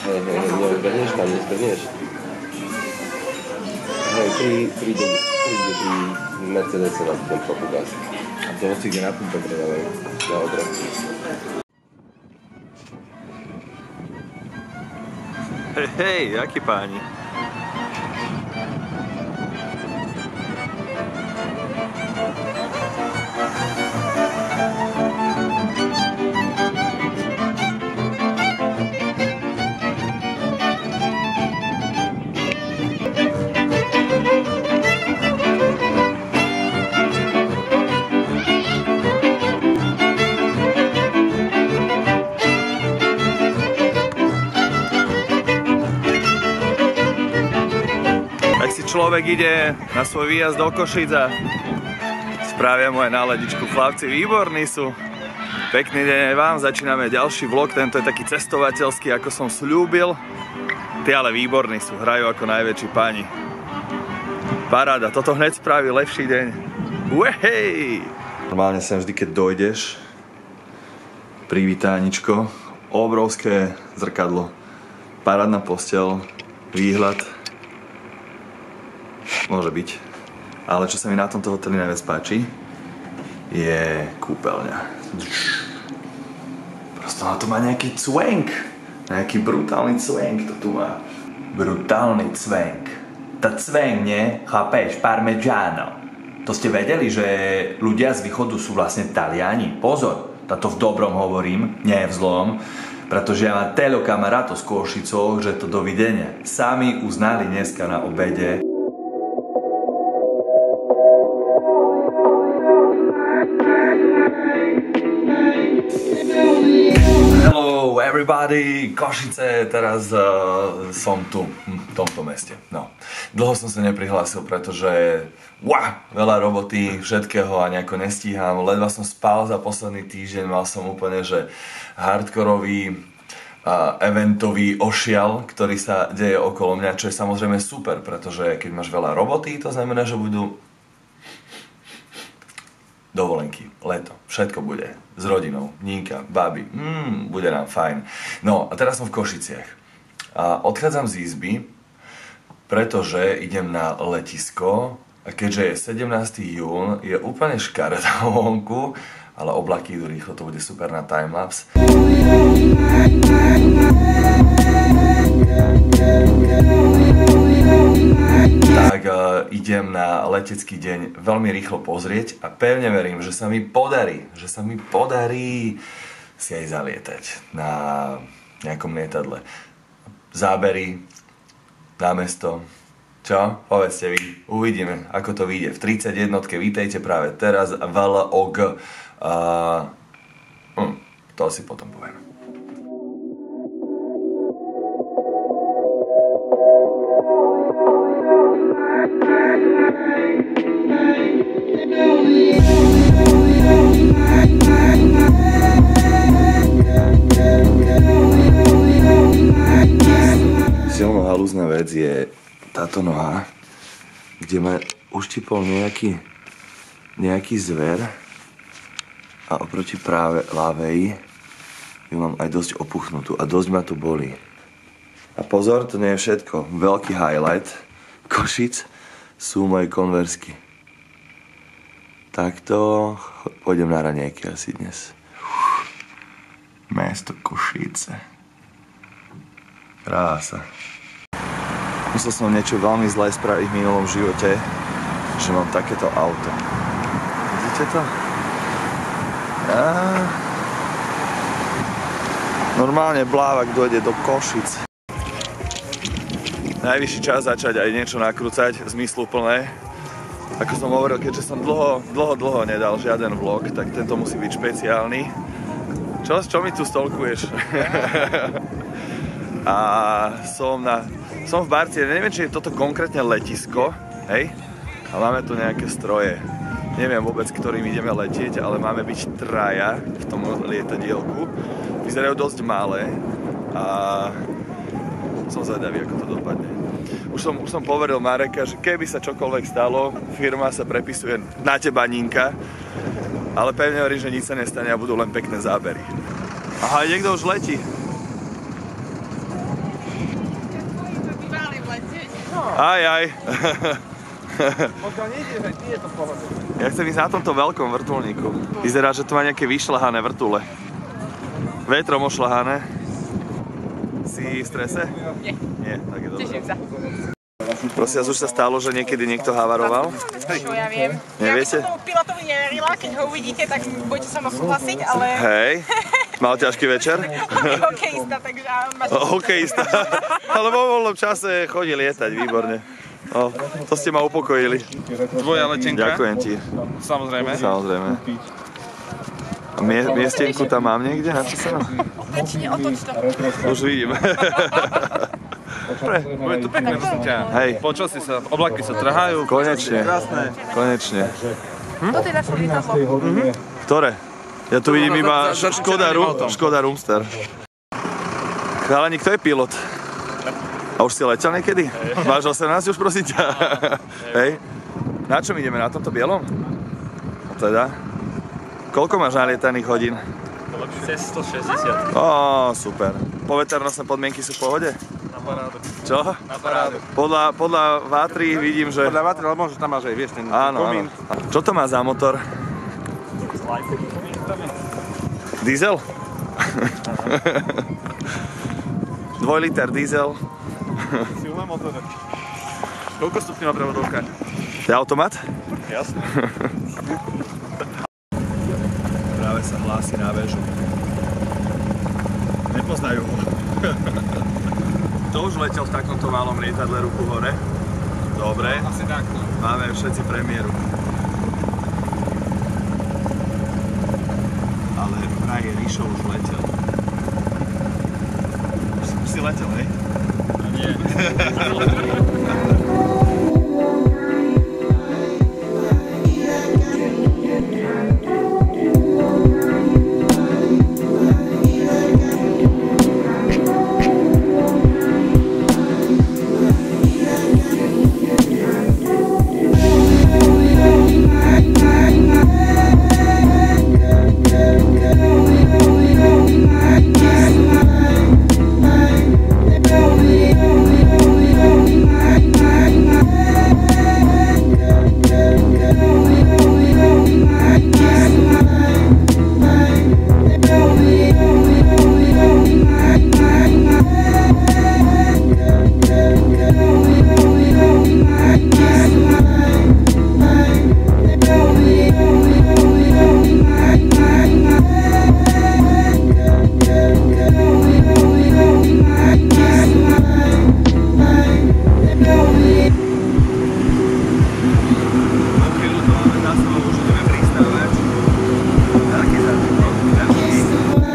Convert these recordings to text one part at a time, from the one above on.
Hej, neodbehneš tam, nezbehneš. Hej, príde Mercedes na ten Portugás. A to hoci ide na pumpe predávajú. Na odrazku. Hej, akí páni. Človek ide na svoj výjazd do Košíc a spravia moje náladičku. Chlapci výborní sú. Pekný deň aj vám. Začíname ďalší vlog. Tento je taký cestovateľský, ako som sľúbil. Tí ale výborní sú. Hrajú ako najväčší páni. Paráda. Toto hneď spraví lepší deň. Uhej! Normálne sem vždy, keď dojdeš, privítáničko, obrovské zrkadlo, parádna posteľ, výhľad. Môže byť. Ale čo sa mi na tomto hoteli najviac páči, je kúpeľňa. Prosto na to má nejaký cvenk. Nejaký brutálny cvenk to tu má. Brutálny cvenk. Tá cvenk, nie? Chápeš? Parmigiano. To ste vedeli, že ľudia z východu sú vlastne Taliani? Pozor, to v dobrom hovorím, nie v zlom. Pretože ja mám telo kamarátov z Košicov, že to dovidenia. Sami uznali dneska na obede. Hello everybody, Košice, teraz som tu, v tomto meste. No. Dlho som sa neprihlásil, pretože veľa roboty, všetkého a nejako nestíham. Ledva som spal za posledný týždeň, mal som úplne, že hardkorový eventový ošial, ktorý sa deje okolo mňa, čo je samozrejme super, pretože keď máš veľa roboty, to znamená, že budú dovolenky, leto, všetko bude s rodinou, Ninka, babi, bude nám fajn. No a teraz som v Košiciach a odchádzam z izby, pretože idem na letisko a keďže je 17. jún, je úplne škaredá vonku, ale oblaky idú rýchlo, to bude super na timelapse. Tak idem na letecký deň veľmi rýchlo pozrieť a pevne verím, že sa mi podarí si aj zalietať na nejakom lietadle. Zábery na mesto. Čo? Povedzte vy. Uvidíme, ako to vyjde. V 31-tke vítajte práve teraz vlog. To si potom poviem. Silno halúzna vec je táto noha, kde ma uštipol nejaký zver a oproti práve ľavej ju mám aj dosť opuchnutú a dosť ma tu bolí. A pozor, to nie je všetko. Veľký highlight Košic sú moje konversky. Takto pôjdem na raňajky asi dnes. Mesto Košice. Krása. Musel som niečo veľmi zlé spraviť v minulom živote, že mám takéto auto. Vidíte to? Normálne blávak dojde do Košic. Najvyšší čas začať aj niečo nakrúcať, zmysluplné. Ako som hovoril, keďže som dlho nedal žiaden vlog, tak tento musí byť špeciálny. Čo mi tu stolkuješ? A som v Barcie, neviem, či je toto konkrétne letisko, hej? A máme tu nejaké stroje. Neviem vôbec, ktorým ideme letieť, ale máme byť traja v tom lietadielku. Vyzerajú dosť malé a som zvedavý, ako to dopadne. Už som poveril Mareka, že keby sa čokoľvek stalo, firma sa prepisuje na teba, Ninka, ale pevne verím, že nič sa nestane a budú len pekné zábery. Aha, niekto už letí. Aj. Pokiaľ nejde, že ty je to v pohode. Ja chcem ísť na tomto veľkom vrtuľníku. Vyzerá, že to má nejaké vyšľahané vrtule. Vetrom ošľahané. Si v strese? Nie. Nie, tak je dobré. Teším sa. Prosím vás, už sa stalo, že niekedy niekto havaroval? Čo ja viem. Neviete? Ja by som tomu pilotovi neverila, keď ho uvidíte, tak budete so mnou súhlasiť, ale... Hej, mal ťažký večer? Je hokejista, takže on má... Hokejista. Ale vo voľnom čase chodí lietať, výborne. No, to ste ma upokojili. Tvoja letenka? Ďakujem ti. Samozrejme. Samozrejme. A miestenku tam mám niekde napísanú? Väčšine otoč to. Už vidím. Bude to pekné, prosím ťa. Hej. Počul si sa, oblaky sa trhajú. Konečne. Krásne. Konečne. Toto je naše lietadlo. Ktoré? Ja tu vidím iba za Škoda Roomster. Chalani, kto je pilot? A už si letel niekedy? Máš 18 už, prosím ťa? Hej. Na čom ideme? Na tomto bielom? No teda. Koľko máš nalietaných hodín? Cez 160. Ó, super. Poveternostné podmienky sú v pohode? Na parádu. Čo? Na parádu. Podľa vátry vidím, že... Podľa vatry, ale možno tam máš aj, vieš, ten Áno, komín. áno. Čo to má za motor? Diesel? 2 liter diesel. Silné motory. Koľko stupňov má prevodovka? To je automat? Jasné. Práve sa hlási na väžu. Nepoznajú ho. To už letel v takomto malom lietadle ruku hore. Dobre. Asi tak, no. Máme všetci premiéru. Ale vraj Ríšo už letel. Už si letel, hej? Nie.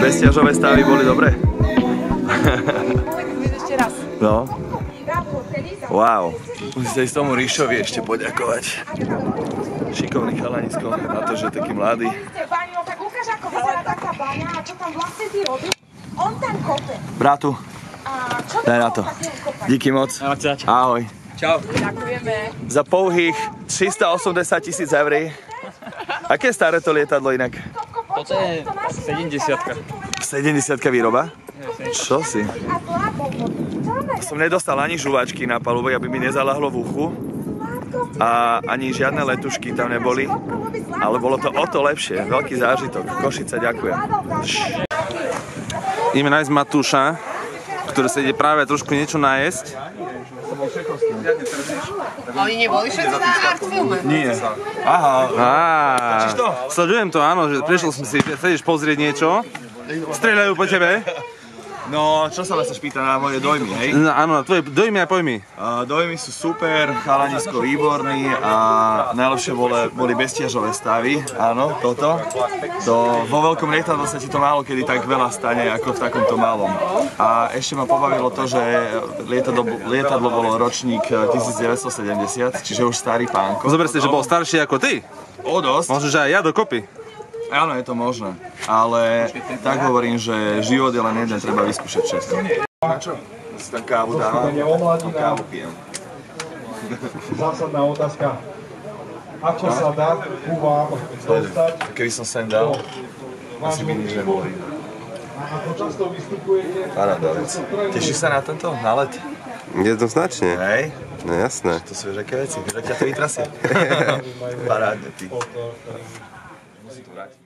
Bezťažové stavy boli dobré? Ešte raz. No. Wow. Musíte ísť tomu Ríšovi ešte poďakovať. Šikovný chalanisko na to, že je taký mladý. Tak ukáž, ako vyzerá taká baňa a čo tam vlastne ty robíš. On tam kope. Bratu, A čo daj na to. Díky moc. Ahoj. Čau. Ďakujeme. Za pouhých 380 000 eur. Aké je staré to lietadlo inak? Toto je 70-ka. 70-ka výroba? Čo si? Som nedostal ani žuvačky na palube, aby mi nezalahlo v uchu. A ani žiadne letušky tam neboli. Ale bolo to o to lepšie. Veľký zážitok. Košice, ďakujem. Ideme nájsť Matúša, ktorý sa ide práve trošku niečo najesť. Oni neboli všetci na artfilme? Nie. Aha. Sledujem to, áno, že prišiel som si, chceš pozrieť niečo. Strieľajú po tebe. No, čo sa vás spýta na moje dojmy, hej? No, áno, na tvoje dojmy a pojmy. Dojmy sú super, chalanisko výborný a najlepšie boli bezťažové stavy, áno, toto. Vo veľkom lietadle sa ti to málo kedy tak veľa stane ako v takomto malom. A ešte ma pobavilo to, že lietadlo bolo ročník 1970, čiže už starý pánko. Zober si, že bol starší ako ty. O dosť. Možno, že aj ja dokopy. Áno, je to možné, ale tak hovorím, že život je len jeden, treba vyskúšať všetko. A čo? Si tam kávu dávam, kávu pijem. Zásadná otázka. Ako sa dá ku vám dostať? Keby som sem dal, asi by nič neboli. Ako často vystupujete? Paráda vec. Tešíš sa na tento nálet? Jednoznačne. Hej? No jasné. To sú vieš aké veci, vieš, ak ťa to vytrasie. Parádne, ty. Musím to vrátiť.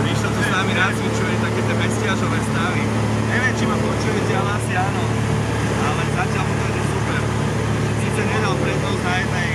Ríšo tu s nami nacvičuje také tie mestiažové stavy. Neviem, či ma počujete, ale asi áno. Ale zatiaľ mu to ide super. Sice nedal prednosť na jednej